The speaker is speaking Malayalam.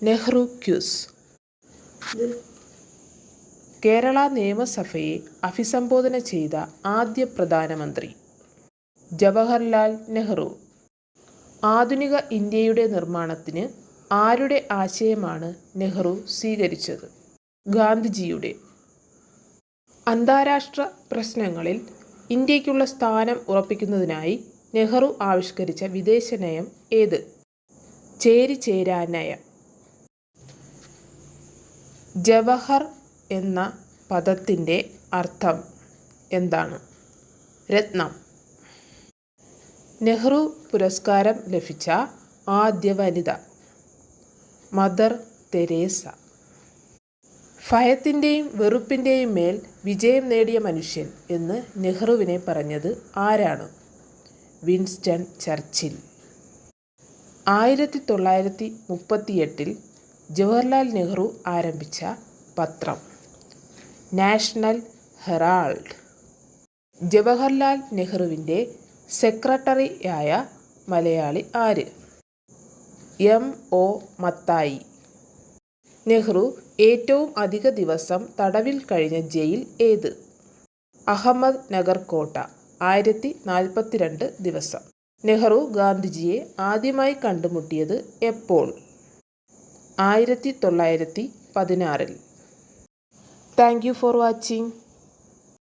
നെഹ്റു ക്യൂസ്. കേരള നിയമസഭയെ അഭിസംബോധന ചെയ്ത ആദ്യ പ്രധാനമന്ത്രി ജവഹർലാൽ നെഹ്റു. ആധുനിക ഇന്ത്യയുടെ നിർമ്മാണത്തിന് ആരുടെ ആശയമാണ് നെഹ്റു സ്വീകരിച്ചത്? ഗാന്ധിജിയുടെ. അന്താരാഷ്ട്ര പ്രശ്നങ്ങളിൽ ഇന്ത്യയ്ക്കുള്ള സ്ഥാനം ഉറപ്പിക്കുന്നതിനായി നെഹ്റു ആവിഷ്കരിച്ച വിദേശ നയം ഏത്? ചേരിചേരാ നയം. ജവഹർ എന്ന പദത്തിൻ്റെ അർത്ഥം എന്താണ്? രത്നം. നെഹ്റു പുരസ്കാരം ലഭിച്ച ആദ്യ വനിത മദർ തെരേസ. ഭയത്തിൻ്റെയും വെറുപ്പിൻ്റെയും മേൽ വിജയം നേടിയ മനുഷ്യൻ എന്ന് നെഹ്റുവിനെ പറഞ്ഞത് ആരാണ്? Winston Churchill. 1938 ജവഹർലാൽ നെഹ്റു ആരംഭിച്ച പത്രം നാഷണൽ ഹെറാൾഡ്. ജവഹർലാൽ നെഹ്റുവിൻ്റെ സെക്രട്ടറിയായ മലയാളി ആര്? M.O. മത്തായി. നെഹ്റു ഏറ്റവും അധിക ദിവസം തടവിൽ കഴിഞ്ഞ ജയിൽ ഏത്? അഹമ്മദ് നഗർ കോട്ട 1042 ദിവസം. നെഹ്റു ഗാന്ധിജിയെ ആദ്യമായി കണ്ടുമുട്ടിയത് എപ്പോൾ? 1916. Thank you for watching.